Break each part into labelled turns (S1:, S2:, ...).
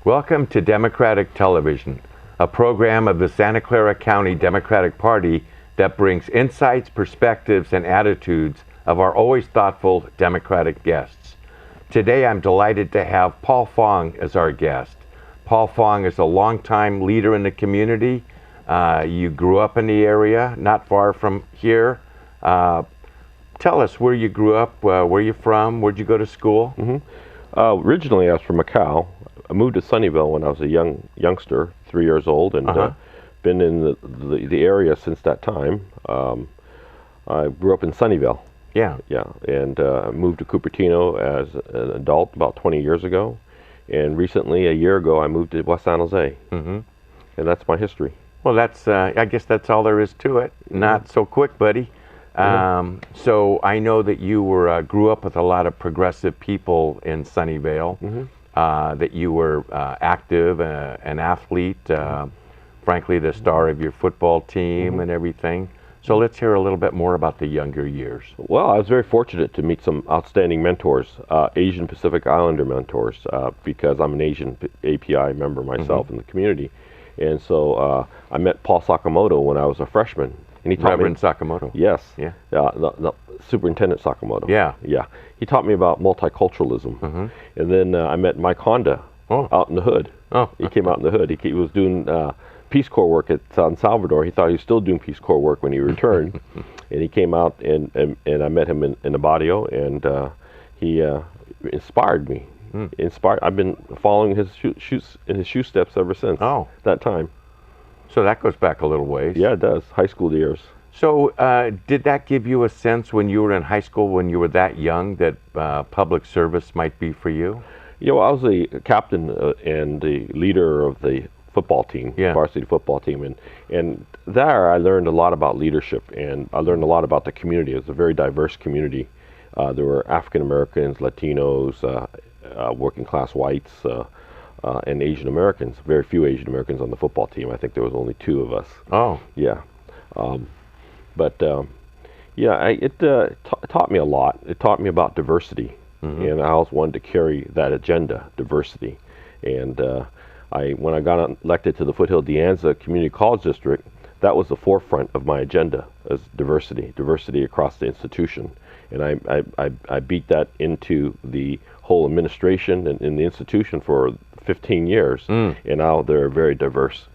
S1: Welcome to Democratic Television, a program of the Santa Clara County Democratic Party that brings insights, perspectives, and attitudes of our always thoughtful Democratic guests. Today I'm delighted to have Paul Fong as our guest. Paul Fong is a longtime leader in the community. You grew up in the area, not far from here. Tell us where you grew up, where you're from, where'd you go to school?
S2: Originally I was from Macau. I moved to Sunnyvale when I was a youngster, 3 years old, and been in the area since that time. I grew up in Sunnyvale.
S1: Yeah.
S2: Yeah, and moved to Cupertino as an adult about 20 years ago. And recently, a year ago, I moved to West San Jose. And that's my history.
S1: Well, that's I guess that's all there is to it. Not so quick, buddy. So I know that you grew up with a lot of progressive people in Sunnyvale, that you were active, an athlete, frankly, the star of your football team and everything. So let's hear a little bit more about the younger years.
S2: Well, I was very fortunate to meet some outstanding mentors, Asian Pacific Islander mentors, because I'm an Asian API member myself in the community. And so I met Paul Sakamoto when I was a freshman. And he taught
S1: Reverend Sakamoto.
S2: Yes.
S1: Yeah.
S2: The Superintendent Sakamoto.
S1: Yeah.
S2: Yeah. He taught me about multiculturalism. And then I met Mike Honda out in the hood. He came out in the hood. He was doing Peace Corps work at San Salvador. He thought he was still doing Peace Corps work when he returned. And he came out and I met him in the barrio, and he inspired me. I've been following his shoe steps ever since that time.
S1: So that goes back a little ways.
S2: Yeah, it does. High school years.
S1: So did that give you a sense when you were in high school, when you were that young, that public service might be for you?
S2: You know, I was the captain and the leader of the football team, varsity football team, and there I learned a lot about leadership, and I learned a lot about the community. It was a very diverse community. There were African Americans, Latinos, working class whites, and Asian Americans. Very few Asian Americans on the football team. I think there was only 2 of us.
S1: Oh.
S2: Yeah. It taught me a lot. It taught me about diversity, and I always wanted to carry that agenda, diversity. And when I got elected to the Foothill De Anza Community College District, that was the forefront of my agenda, as diversity across the institution. And I beat that into the whole administration and in the institution for 15 years, and now they're a very diverse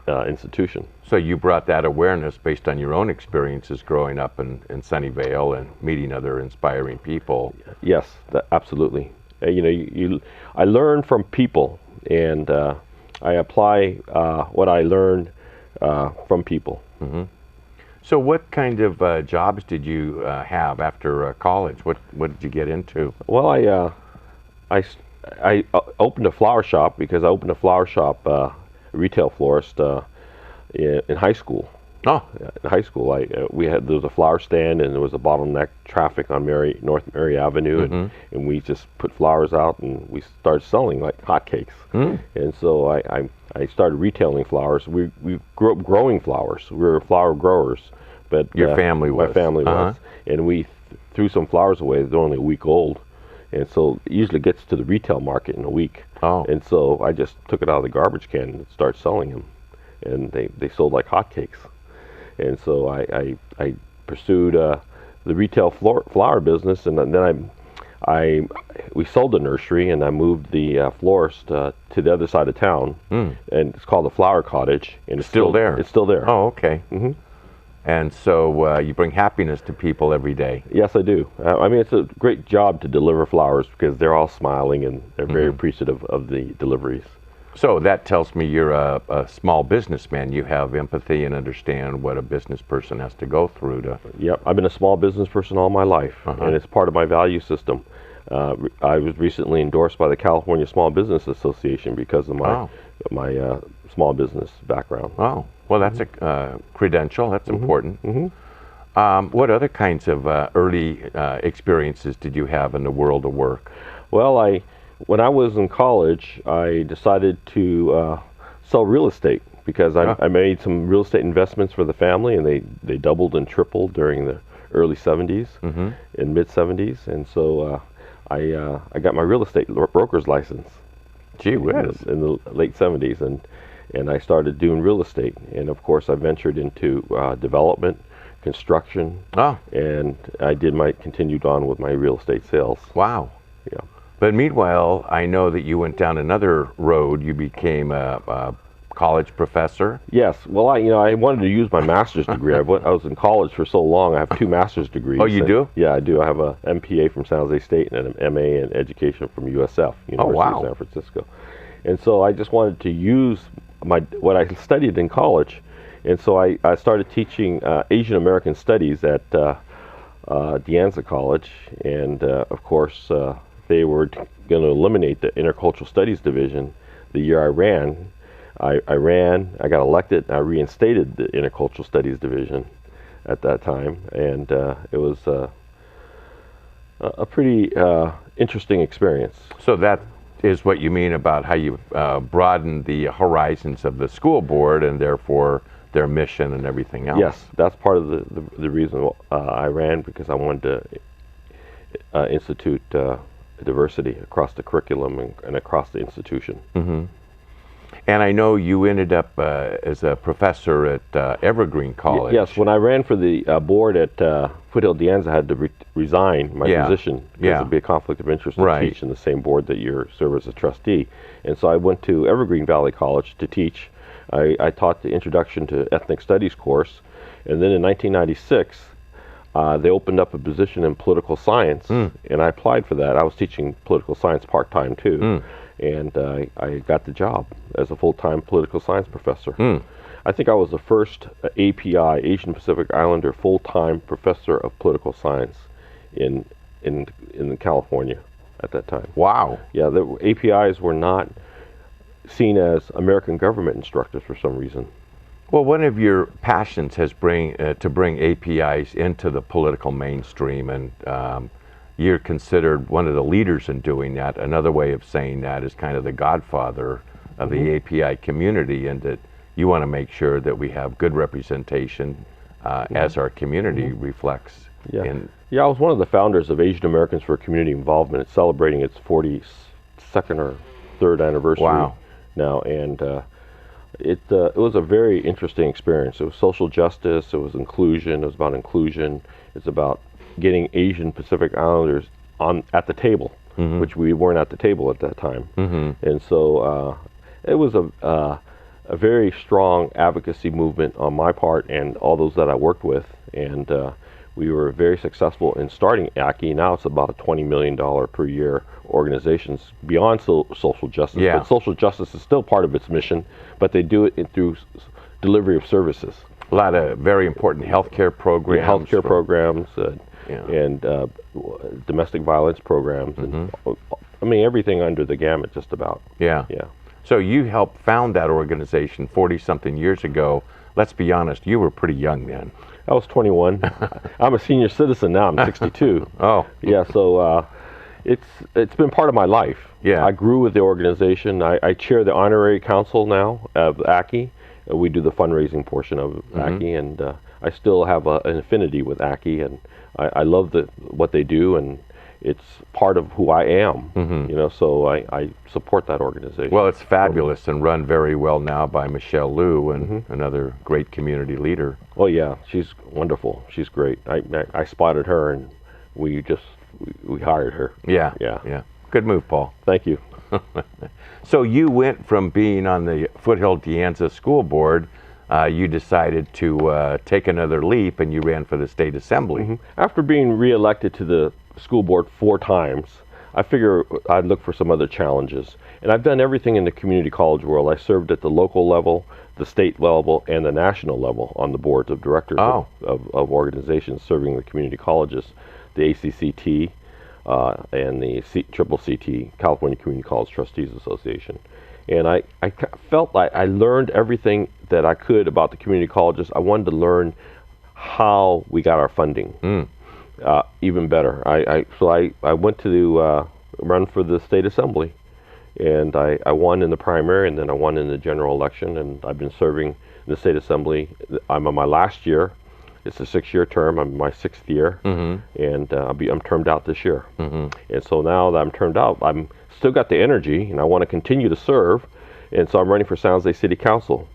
S2: institution.
S1: So you brought that awareness based on your own experiences growing up in Sunnyvale and meeting other inspiring people.
S2: Yes, absolutely. I learn from people, and I apply what I learned from people.
S1: So what kind of jobs did you have after college? What did you get into?
S2: Well, I opened a flower shop, because I opened a flower shop, retail florist, in high school. In high school, there was a flower stand, and there was a bottleneck traffic on North Mary Avenue, and we just put flowers out, and we started selling like hotcakes. And so I started retailing flowers. We grew up growing flowers. We were flower growers, but
S1: your family was.
S2: My family was, and we threw some flowers away. They're only a week old, and so it usually gets to the retail market in a week. And so I just took it out of the garbage can and started selling them, and they sold like hotcakes. And so I pursued the retail flower business, and then we sold the nursery, and I moved the florist to the other side of town, and it's called the Flower Cottage, and it's
S1: still there.
S2: It's still there.
S1: Oh, okay. And so you bring happiness to people every day.
S2: Yes, I do. I mean, it's a great job to deliver flowers, because they're all smiling and they're very appreciative of the deliveries.
S1: So that tells me you're a small businessman. You have empathy and understand what a business person has to go through to...
S2: Yep, I've been a small business person all my life, and it's part of my value system. I was recently endorsed by the California Small Business Association because of my small business background.
S1: Oh, well, that's a credential. That's important. What other kinds of early experiences did you have in the world of work?
S2: Well, when I was in college, I decided to sell real estate, because I made some real estate investments for the family, and they doubled and tripled during the early 70s and mid 70s. And so I got my real estate broker's license.
S1: Gee whiz.
S2: in the late 70s, and I started doing real estate. And of course, I ventured into development, construction,
S1: Oh,
S2: and I continued on with my real estate sales.
S1: wow.
S2: Yeah.
S1: But meanwhile, I know that you went down another road. You became a college professor.
S2: Yes. Well, I wanted to use my master's degree. I was in college for so long. I have 2 master's degrees.
S1: Oh, you do?
S2: Yeah, I do. I have a MPA from San Jose State and an MA in education from USF, University
S1: wow.
S2: of San Francisco. And so I just wanted to use what I studied in college. And so I started teaching Asian American Studies at De Anza College. And of course, they were going to eliminate the Intercultural Studies division the year I ran. I got elected, and I reinstated the Intercultural Studies division at that time. And it was a pretty interesting experience.
S1: So that is what you mean about how you broadened the horizons of the school board and therefore their mission and everything else.
S2: Yes, that's part of the reason I ran, because I wanted to institute diversity across the curriculum and across the institution.
S1: Mm-hmm. And I know you ended up as a professor at Evergreen College.
S2: Yes, when I ran for the board at Foothill De Anza, I had to resign my position because
S1: Yeah.
S2: it'd be a conflict of interest to
S1: Right.
S2: teach in the same board that you serve as a trustee. And so I went to Evergreen Valley College to teach. I taught the Introduction to Ethnic Studies course, and then in 1996, they opened up a position in political science, and I applied for that. I was teaching political science part-time too, and I got the job as a full-time political science professor. I think I was the first API, Asian Pacific Islander, full-time professor of political science in California at that time.
S1: Wow.
S2: Yeah, the APIs were not seen as American government instructors for some reason.
S1: Well, one of your passions has to bring APIs into the political mainstream, and you're considered one of the leaders in doing that. Another way of saying that is kind of the godfather of the API community, and that you want to make sure that we have good representation as our community reflects.
S2: Yeah. I was one of the founders of Asian Americans for Community Involvement. It's celebrating its 42nd or 3rd anniversary now, and it was a very interesting experience. It was social justice, it was inclusion, it was about inclusion, it's about getting Asian Pacific Islanders at the table, which we weren't at the table at that time. And so it was a very strong advocacy movement on my part and all those that I worked with, and we were very successful in starting ACI. Now it's about a $20 million per year organization beyond social justice.
S1: Yeah.
S2: But social justice is still part of its mission, but they do it through delivery of services.
S1: A lot of very important healthcare programs.
S2: Healthcare programs
S1: Yeah.
S2: and domestic violence programs. And, I mean, everything under the gamut, just about.
S1: Yeah.
S2: Yeah.
S1: So you helped found that organization 40-something years ago. Let's be honest, you were pretty young then.
S2: I was 21. I'm a senior citizen now. I'm 62.
S1: Oh.
S2: Yeah, so it's been part of my life.
S1: Yeah.
S2: I grew with the organization. I chair the honorary council now of ACI. We do the fundraising portion of ACI, and I still have an affinity with ACI, and I love what they do, and it's part of who I am. So I support that organization.
S1: Well, it's fabulous and run very well now by Michelle Liu, and another great community leader.
S2: Oh yeah, she's wonderful. She's great. I spotted her, and we hired her.
S1: Yeah.
S2: Yeah.
S1: Yeah. Good move, Paul.
S2: Thank you.
S1: So you went from being on the Foothill De Anza School Board, you decided to take another leap, and you ran for the state assembly.
S2: After being reelected to the school board 4 times, I figure I'd look for some other challenges. And I've done everything in the community college world. I served at the local level, the state level, and the national level on the boards of directors of organizations serving the community colleges, the ACCT, and the CCCT, California Community College Trustees Association. And I felt like I learned everything that I could about the community colleges. I wanted to learn how we got our funding even better. So I went to run for the state assembly, and I won in the primary, and then I won in the general election, and I've been serving in the state assembly. I'm on my last year, It's a 6-year term. I'm in my 6th year, and I'm termed out this year. And so now that I'm termed out, I'm still got the energy, and I want to continue to serve. And so I'm running for San Jose City Council.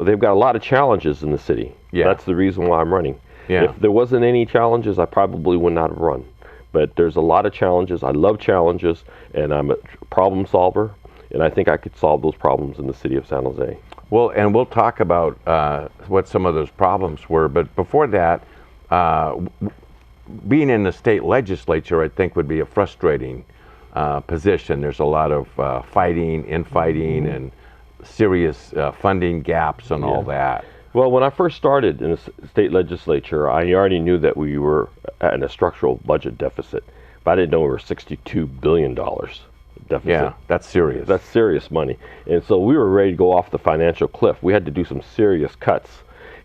S2: They've got a lot of challenges in the city.
S1: Yeah.
S2: That's the reason why I'm running.
S1: Yeah.
S2: If there wasn't any challenges, I probably would not have run. But there's a lot of challenges. I love challenges, and I'm a problem solver, and I think I could solve those problems in the city of San Jose.
S1: Well, and we'll talk about what some of those problems were. But before that, being in the state legislature, I think, would be a frustrating position. There's a lot of fighting, infighting, and serious funding gaps and all that.
S2: Well, when I first started in the state legislature, I already knew that we were in a structural budget deficit, but I didn't know we were $62 billion deficit.
S1: Yeah, that's serious.
S2: That's serious money. And so we were ready to go off the financial cliff. We had to do some serious cuts.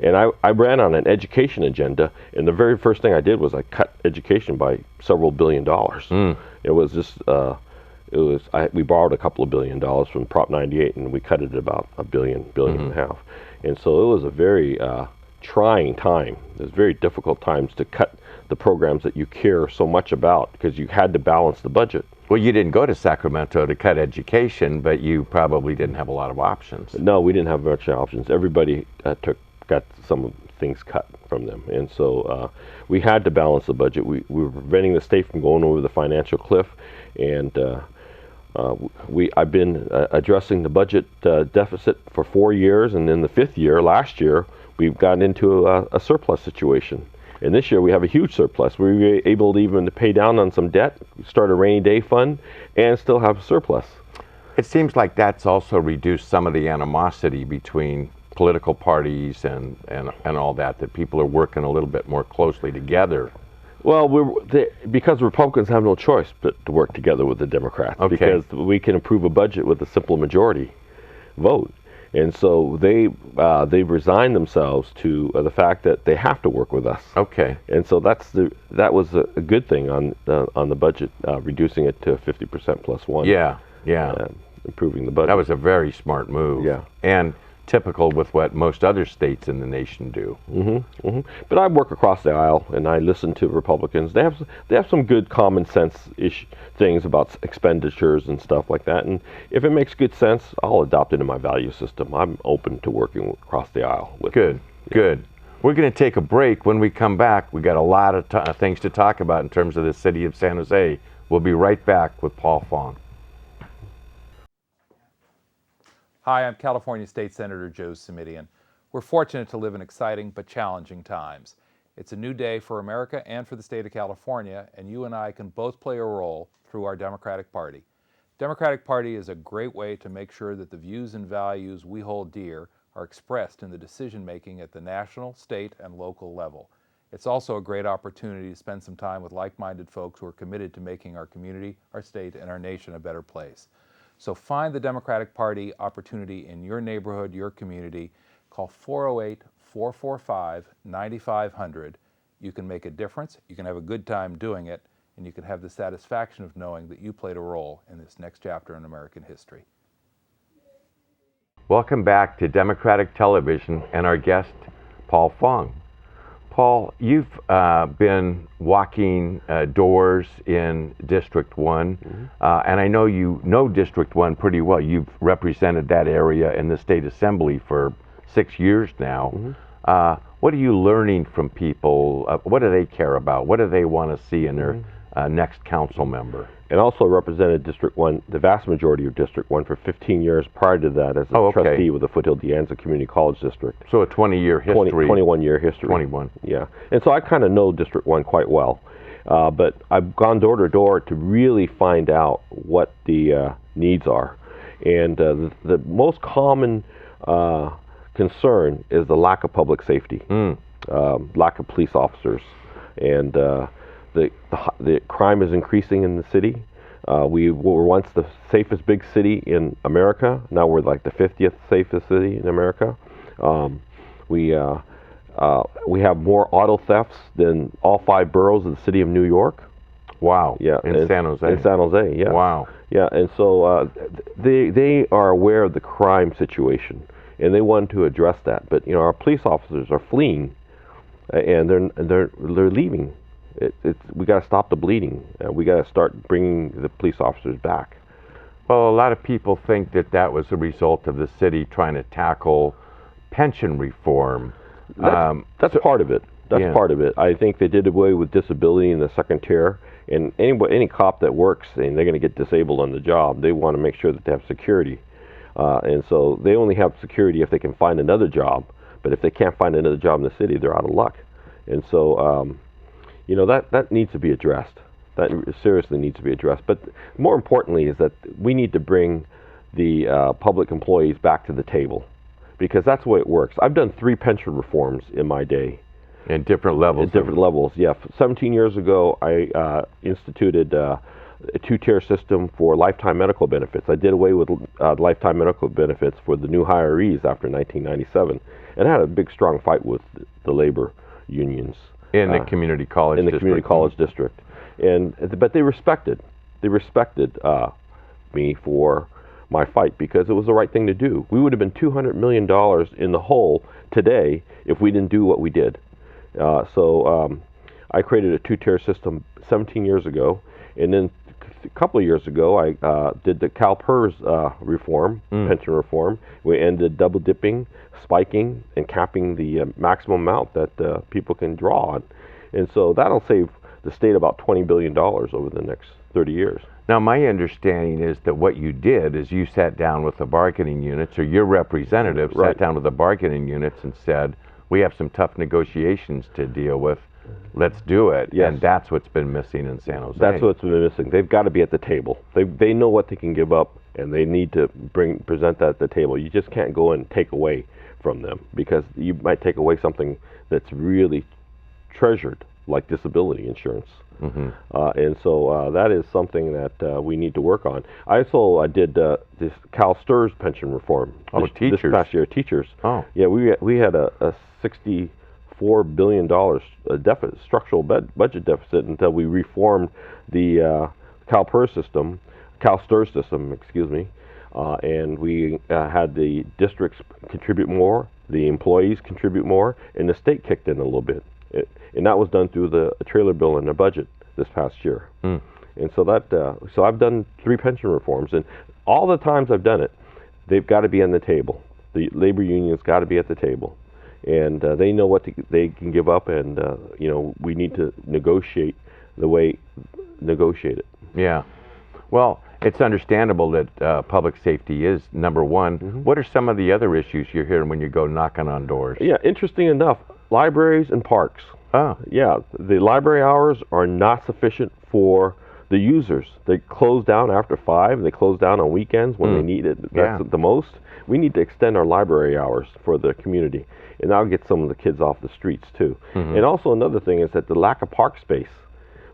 S2: And I ran on an education agenda, and the very first thing I did was I cut education by several $billion. It was just, we borrowed a couple of $1 billion from Prop 98, and we cut it about $1 billion and a half. And so it was a very trying time. It was very difficult times to cut the programs that you care so much about, because you had to balance the budget.
S1: Well, you didn't go to Sacramento to cut education, but you probably didn't have a lot of options.
S2: No, we didn't have much options. Everybody got some things cut from them. And so we had to balance the budget. We were preventing the state from going over the financial cliff. And I've been addressing the budget deficit for 4 years. And in the 5th year, last year, we've gotten into a surplus situation. And this year we have a huge surplus. We were able to even pay down on some debt, start a rainy day fund, and still have a surplus.
S1: It seems like that's also reduced some of the animosity between political parties and all that people are working a little bit more closely together.
S2: Well, because Republicans have no choice but to work together with the Democrats.
S1: Okay.
S2: Because we can approve a budget with a simple majority vote. And so they've resigned themselves to the fact that they have to work with us.
S1: Okay.
S2: And so that was a good thing on the budget, reducing it to 50% plus one.
S1: Yeah.
S2: Improving the budget.
S1: That was a very smart move.
S2: Yeah.
S1: And typical with what most other states in the nation do.
S2: But I work across the aisle, and I listen to Republicans. They have some good common sense-ish things about expenditures and stuff like that. And if it makes good sense, I'll adopt it in my value system. I'm open to working across the aisle with them.
S1: Good. We're going to take a break. When we come back, we got a lot of things to talk about in terms of the city of San Jose. We'll be right back with Paul Fong.
S3: Hi, I'm California State Senator Joe Simitian. We're fortunate to live in exciting but challenging times. It's a new day for America and for the state of California, and you and I can both play a role through our Democratic Party. Democratic Party is a great way to make sure that the views and values we hold dear are expressed in the decision-making at the national, state, and local level. It's also a great opportunity to spend some time with like-minded folks who are committed to making our community, our state, and our nation a better place. So find the Democratic Party opportunity in your neighborhood, your community. Call 408-445-9500. You can make a difference, you can have a good time doing it, and you can have the satisfaction of knowing that you played a role in this next chapter in American history.
S1: Welcome back to Democratic Television and our guest, Paul Fong. Paul, you've been walking doors in District 1, and I know you know District 1 pretty well. You've represented that area in the State Assembly for 6 years now. What are you learning from people? What do they care about? What do they want to see in their next council member?
S2: And also represented District 1, the vast majority of District 1 for 15 years prior to that as a trustee with the Foothill De Anza Community College District.
S1: So a 20-year history.
S2: 21-year history.
S1: 21.
S2: Yeah. And so I kind of know District 1 quite well. But I've gone door to door to really find out what the needs are. And the most common concern is the lack of public safety, lack of police officers. And the crime is increasing in the city. We were once the safest big city in America. Now we're like the 50th safest city in America. We have more auto thefts than all 5 boroughs of the city of New York.
S1: Wow.
S2: Yeah.
S1: In San Jose.
S2: In San Jose. Yeah.
S1: Wow.
S2: Yeah. And so they are aware of the crime situation, and they want to address that. But our police officers are fleeing and they're leaving. We got to stop the bleeding. We got to start bringing the police officers back.
S1: Well, a lot of people think that that was a result of the city trying to tackle pension reform.
S2: That's part of it. That's part of it. I think they did away with disability in the second tier, and any cop that works and they're going to get disabled on the job, they want to make sure that they have security, and so they only have security if they can find another job. But if they can't find another job in the city, they're out of luck. And so, that needs to be addressed. That seriously needs to be addressed. But more importantly is that we need to bring the public employees back to the table, because that's the way it works. I've done 3 pension reforms in my day.
S1: In different levels.
S2: At different levels, yeah. 17 years ago, I instituted a 2-tier system for lifetime medical benefits. I did away with lifetime medical benefits for the new hirees after 1997, and I had a big, strong fight with the labor unions.
S1: In the community college
S2: district. In the community college district. But they respected me for my fight, because it was the right thing to do. We would have been $200 million in the hole today if we didn't do what we did. So I created a 2-tier system 17 years ago, and then a couple of years ago I did the CalPERS reform, pension reform. We ended double dipping, spiking, and capping the maximum amount that people can draw on. And so that'll save the state about $20 billion over the next 30 years.
S1: Now, my understanding is that what you did is you sat down with the bargaining units, or your representative sat down with the bargaining units and said, we have some tough negotiations to deal with. Let's do it.
S2: Yes.
S1: And that's what's been missing in San Jose.
S2: That's what's been missing. They've got to be at the table. They know what they can give up, and they need to present that at the table. You just can't go and take away from them, because you might take away something that's really treasured, like disability insurance. And so that is something that we need to work on. I did this CalSTRS pension reform.
S1: Teachers.
S2: This past year, teachers.
S1: Oh.
S2: Yeah, we had a $64 billion deficit, structural budget deficit, until we reformed the CalPERS system, CalSTRS system, excuse me, and we had the districts contribute more, the employees contribute more, and the state kicked in a little bit. And that was done through the trailer bill in the budget this past year. And so I've done 3 pension reforms, and all the times I've done it, they've got to be on the table. The labor unions got to be at the table, and they know what they can give up, and we need to negotiate it.
S1: Yeah. Well, it's understandable that public safety is number one. What are some of the other issues you're hearing when you go knocking on doors?
S2: Yeah, interesting enough, libraries and parks. Yeah, the library hours are not sufficient for the users. They close down after 5. They close down on weekends when they need it. That's the most. We need to extend our library hours for the community, and that'll get some of the kids off the streets too. And also another thing is that the lack of park space.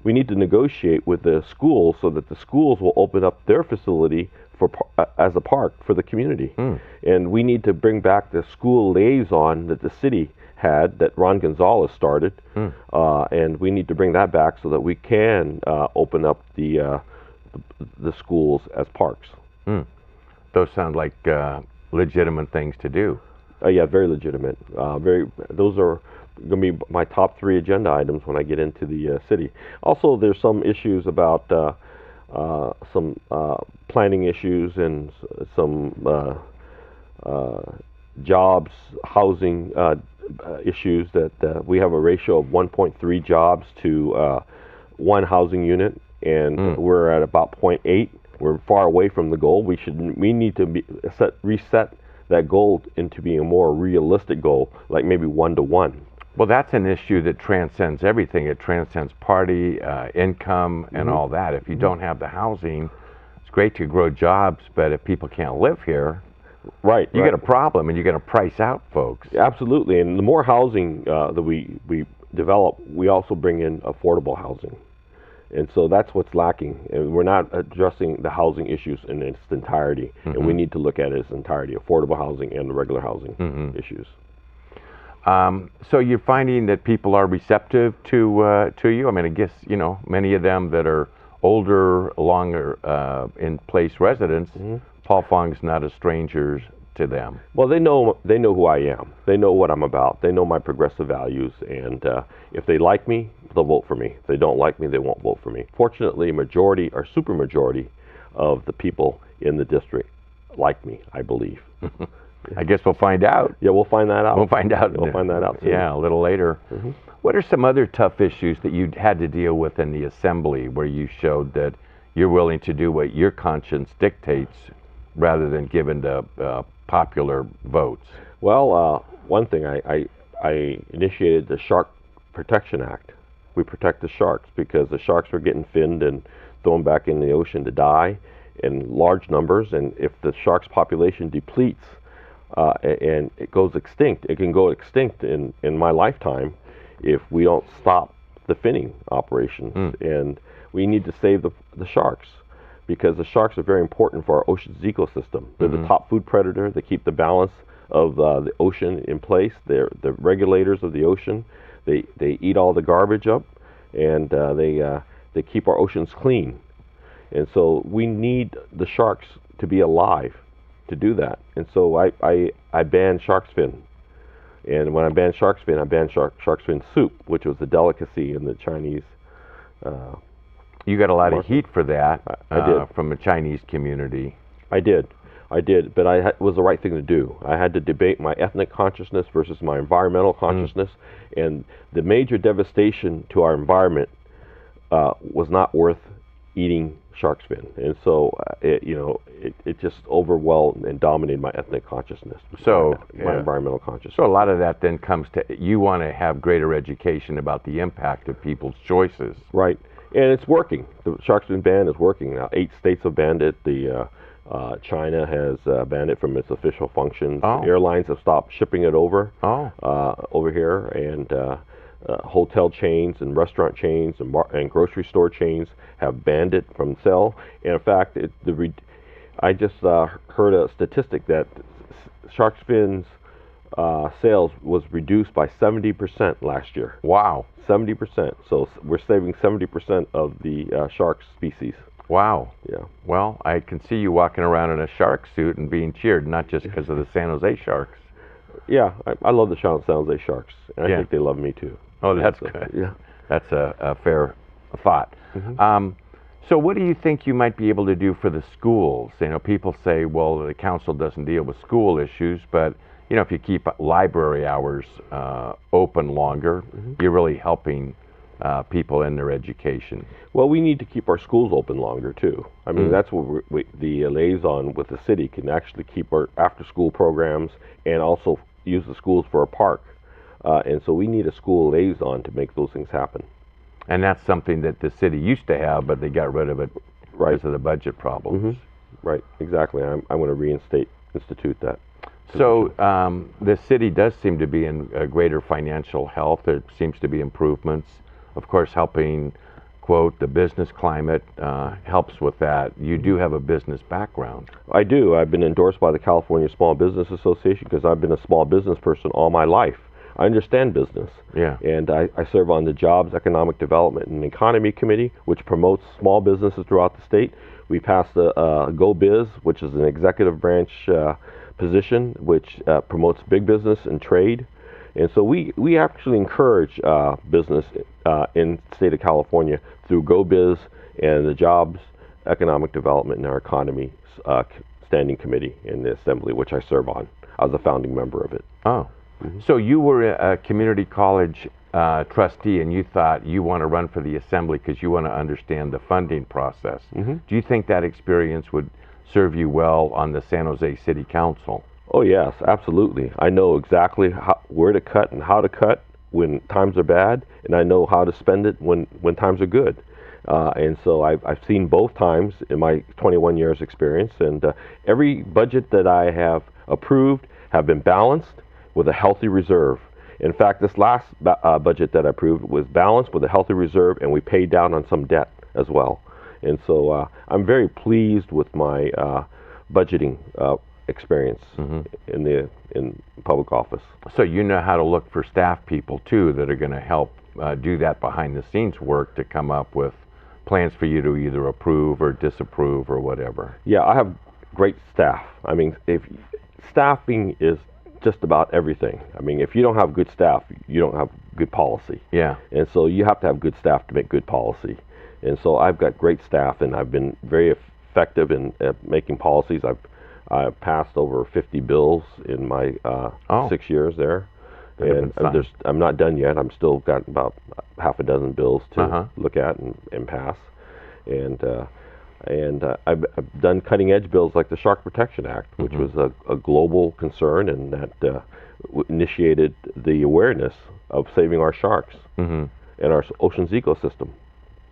S2: We need to negotiate with the schools so that the schools will open up their facility as a park for the community. And we need to bring back the school liaison that the city had, that Ron Gonzalez started, and we need to bring that back so that we can open up the schools as parks.
S1: Those sound like legitimate things to do.
S2: Yeah, very legitimate. Those are going to be my top 3 agenda items when I get into the city. Also, there's some issues about some planning issues and some jobs, housing issues, that we have a ratio of 1.3 jobs to 1 housing unit, and we're at about 0.8. We're far away from the goal. We need to reset that goal into being a more realistic goal, like maybe 1 to 1.
S1: Well, that's an issue that transcends everything. It transcends party, income, and all that. If you don't have the housing, it's great to grow jobs, but if people can't live here, you get a problem, and you got to price out folks.
S2: Absolutely, and the more housing that we develop, we also bring in affordable housing. And so that's what's lacking, and we're not addressing the housing issues in its entirety, and we need to look at it as entirety, affordable housing and the regular housing issues.
S1: So you're finding that people are receptive to you? I mean, I guess, many of them that are older, longer in place residents, Paul Fong's not a stranger to them?
S2: Well, they know who I am. They know what I'm about. They know my progressive values, and if they like me, they'll vote for me. If they don't like me, they won't vote for me. Fortunately, majority or supermajority of the people in the district like me, I believe.
S1: I guess we'll find out.
S2: Yeah, we'll find that out.
S1: We'll find out.
S2: We'll find that out soon.
S1: Yeah, a little later. What are some other tough issues that you had to deal with in the assembly where you showed that you're willing to do what your conscience dictates rather than given to popular votes?
S2: Well, one thing, I initiated the Shark Protection Act. We protect the sharks because the sharks are getting finned and thrown back in the ocean to die in large numbers, and if the shark's population depletes and it goes extinct, it can go extinct in my lifetime if we don't stop the finning operations. And we need to save the sharks because the sharks are very important for our ocean's ecosystem. They're the top food predator. They keep the balance of the ocean in place. They're the regulators of the ocean. They eat all the garbage up, and they keep our oceans clean. And so we need the sharks to be alive to do that. And so I banned shark's fin. And when I banned shark's fin, I banned shark's fin soup, which was a delicacy in the Chinese.
S1: You got a lot of heat for that
S2: I did.
S1: From the Chinese community.
S2: I did, but it was the right thing to do. I had to debate my ethnic consciousness versus my environmental consciousness, and the major devastation to our environment was not worth eating shark's fin. And so it just overwhelmed and dominated my ethnic consciousness,
S1: So
S2: my environmental consciousness.
S1: So a lot of that then comes to you want to have greater education about the impact of people's choices.
S2: Right, and it's working. The shark's fin ban is working now. 8 states have banned it. China has banned it from its official functions.
S1: Oh.
S2: Airlines have stopped shipping it over here, and hotel chains and restaurant chains and grocery store chains have banned it from sale. And in fact, I just heard a statistic that shark's fins sales was reduced by 70% last year.
S1: Wow.
S2: 70%. So we're saving 70% of the shark species.
S1: Wow.
S2: Yeah.
S1: Well, I can see you walking around in a shark suit and being cheered, not just because of the San Jose Sharks.
S2: Yeah, I love the San Jose Sharks, and I think they love me too.
S1: Oh, that's
S2: So,
S1: good.
S2: yeah.
S1: That's a fair thought. So what do you think you might be able to do for the schools? You know, people say, well, the council doesn't deal with school issues, but if you keep library hours open longer, you're really helping people in their education.
S2: Well, we need to keep our schools open longer too. I mean, that's what the liaison with the city can actually keep our after-school programs and also use the schools for a park. And so we need a school liaison to make those things happen.
S1: And that's something that the city used to have, but they got rid of it because of the budget problems.
S2: Right, exactly. I'm going to institute that.
S1: So the city does seem to be in greater financial health. There seems to be improvements. Of course, helping, quote, the business climate helps with that. You do have a business background.
S2: I do. I've been endorsed by the California Small Business Association because I've been a small business person all my life. I understand business.
S1: Yeah.
S2: And I serve on the Jobs, Economic Development, and Economy Committee, which promotes small businesses throughout the state. We passed the Go Biz, which is an executive branch position, which promotes big business and trade. And so we actually encourage business in the state of California through Go Biz and the Jobs, Economic Development, and our Economy Standing Committee in the Assembly, which I serve on. I was a founding member of it.
S1: Oh. So you were a community college trustee, and you thought you want to run for the assembly because you want to understand the funding process. Do you think that experience would serve you well on the San Jose City Council?
S2: Oh yes, absolutely. I know exactly where to cut and how to cut when times are bad, and I know how to spend it when times are good. And so I've seen both times in my 21 years experience, and every budget that I have approved have been balanced with a healthy reserve. In fact, this last budget that I approved was balanced with a healthy reserve, and we paid down on some debt as well. And so I'm very pleased with my budgeting experience in public office.
S1: So you know how to look for staff people too that are going to help do that behind the scenes work to come up with plans for you to either approve or disapprove or whatever.
S2: Yeah, I have great staff. I mean, if staffing is just about everything. I mean, if you don't have good staff, you don't have good policy.
S1: Yeah.
S2: And so you have to have good staff to make good policy. And so I've got great staff, and I've been very effective in making policies. I've passed over 50 bills in my 6 years there. And I'm not done yet. I'm still got about half a dozen bills to look at and pass. And I've done cutting edge bills like the Shark Protection Act, which was a global concern, and that initiated the awareness of saving our sharks and our ocean's ecosystem.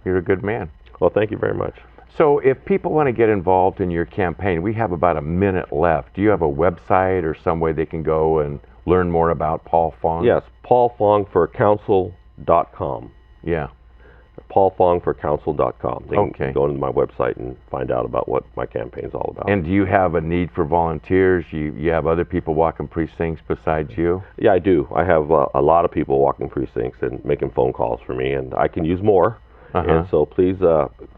S1: You're a good man.
S2: Well, thank you very much.
S1: So if people want to get involved in your campaign, we have about a minute left. Do you have a website or some way they can go and learn more about Paul Fong?
S2: Yes, paulfongforcouncil.com.
S1: Yeah.
S2: paulfongforcouncil.com. They
S1: Okay.
S2: can go into my website and find out about what my campaign's all about.
S1: And do you have a need for volunteers? You have other people walking precincts besides you?
S2: Yeah, I do. I have a lot of people walking precincts and making phone calls for me, and I can use more. And so please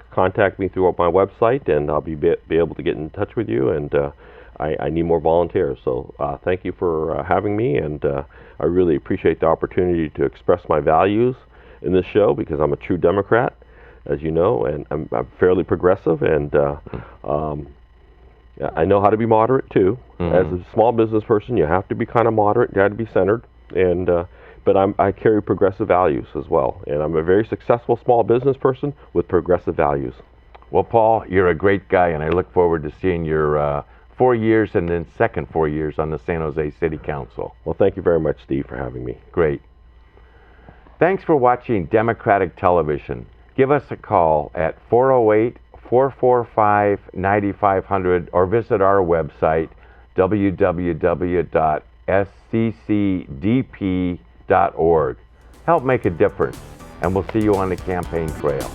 S2: contact me through my website, and I'll be able to get in touch with you. And I need more volunteers. So thank you for having me, and I really appreciate the opportunity to express my values in this show, because I'm a true Democrat, as you know, and I'm fairly progressive, and I know how to be moderate too. As a small business person, you have to be kind of moderate, you have to be centered, and but I carry progressive values as well, and I'm a very successful small business person with progressive values.
S1: Well, Paul, you're a great guy, and I look forward to seeing your 4 years and then second 4 years on the San Jose City Council.
S2: Well, thank you very much, Steve, for having me.
S1: Great. Thanks for watching Democratic Television. Give us a call at 408-445-9500 or visit our website, www.sccdp.org. Help make a difference, and we'll see you on the campaign trail.